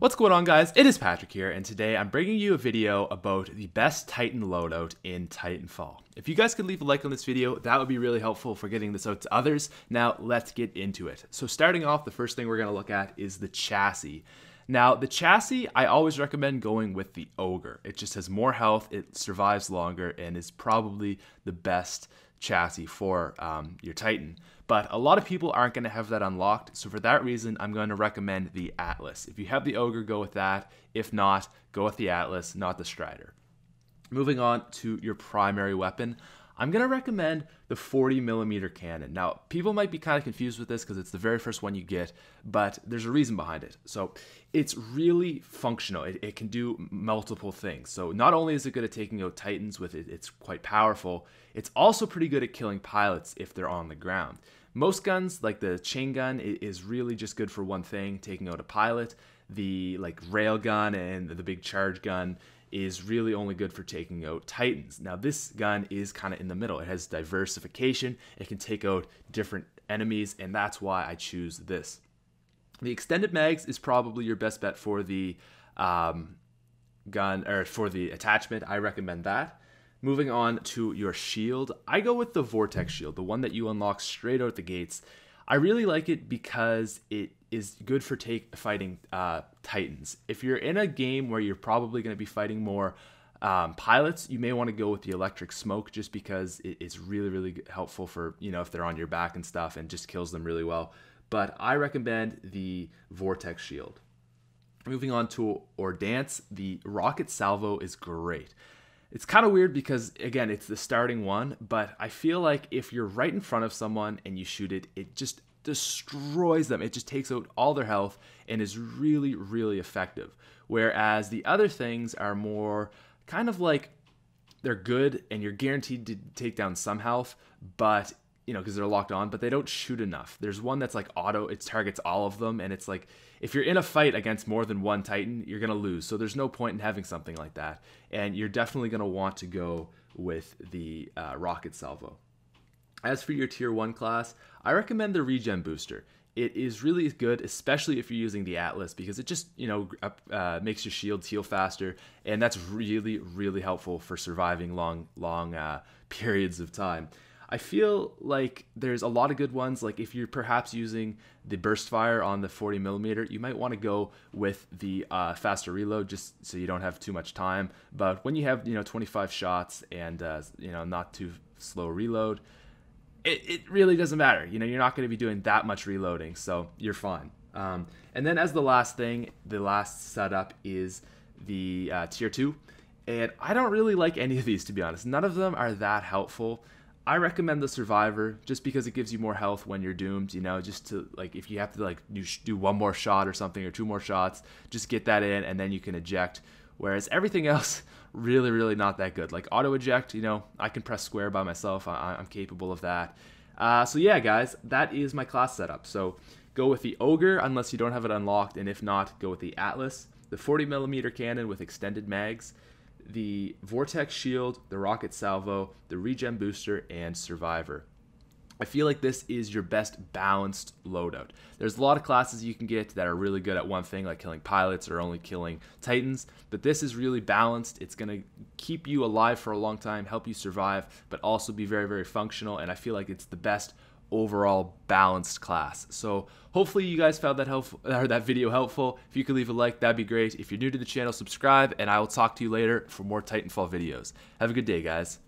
What's going on, guys? It is Patrick here, and today I'm bringing you a video about the best Titan loadout in Titanfall. If you guys could leave a like on this video, that would be really helpful for getting this out to others. Now, let's get into it. So starting off, the first thing we're going to look at is the chassis. Now, the chassis, I always recommend going with the Ogre. It just has more health, it survives longer, and is probably the best chassis for your Titan. But a lot of people aren't going to have that unlocked, so for that reason, I'm going to recommend the Atlas. If you have the Ogre, go with that. If not, go with the Atlas, not the Strider. Moving on to your primary weapon, I'm going to recommend the 40mm cannon. Now, people might be kind of confused with this because it's the very first one you get, but there's a reason behind it. So it's really functional. It can do multiple things. So not only is it good at taking out Titans with it, it's quite powerful, it's also pretty good at killing pilots if they're on the ground. Most guns, like the chain gun, is really just good for one thing, taking out a pilot. The rail gun and the big charge gun is really only good for taking out Titans. Now, this gun is kind of in the middle. It has diversification. It can take out different enemies, and that's why I choose this. The extended mags is probably your best bet for the gun, or for the attachment. I recommend that. Moving on to your shield, I go with the Vortex shield, the one that you unlock straight out the gates. I really like it because it is good for fighting Titans. If you're in a game where you're probably going to be fighting more pilots, you may want to go with the electric smoke just because it's really, really helpful for, if they're on your back and stuff, and just kills them really well. But I recommend the Vortex shield. Moving on to Ordnance, the rocket salvo is great. It's kind of weird because, again, it's the starting one, but I feel like if you're right in front of someone and you shoot it, it just destroys them. It just takes out all their health and is really, really effective. Whereas the other things are more kind of like they're good and you're guaranteed to take down some health, but because they're locked on, but they don't shoot enough. There's one that's like auto, it targets all of them, and it's like if you're in a fight against more than one Titan, you're gonna lose. So there's no point in having something like that, and you're definitely gonna want to go with the rocket salvo. As for your tier 1 class, I recommend the regen booster. It is really good, especially if you're using the Atlas, because it just makes your shields heal faster, and that's really, really helpful for surviving long periods of time. I feel like there's a lot of good ones. Like if you're perhaps using the burst fire on the 40mm, you might want to go with the faster reload just so you don't have too much time. But when you have 25 shots and not too slow reload, it really doesn't matter. You're not going to be doing that much reloading, so you're fine. And then as the last thing, the last setup is the tier 2, and I don't really like any of these, to be honest. None of them are that helpful. I recommend the Survivor just because it gives you more health when you're doomed, just to if you have to do one more shot or something or two more shots, just get that in and then you can eject. Whereas everything else, really, really not that good. Like auto eject, I can press square by myself. I'm capable of that. So yeah, guys, that is my class setup. So go with the Ogre unless you don't have it unlocked, and if not, go with the Atlas, the 40mm cannon with extended mags, the Vortex shield, the rocket salvo, the regen booster, and Survivor. I feel like this is your best balanced loadout. There's a lot of classes you can get that are really good at one thing, like killing pilots or only killing Titans, but this is really balanced. It's going to keep you alive for a long time, help you survive, but also be very, very functional, and I feel like it's the best overall balanced class. So hopefully you guys found that video helpful. If you could leave a like, that'd be great. If you're new to the channel, subscribe, and I will talk to you later for more Titanfall videos. Have a good day, guys.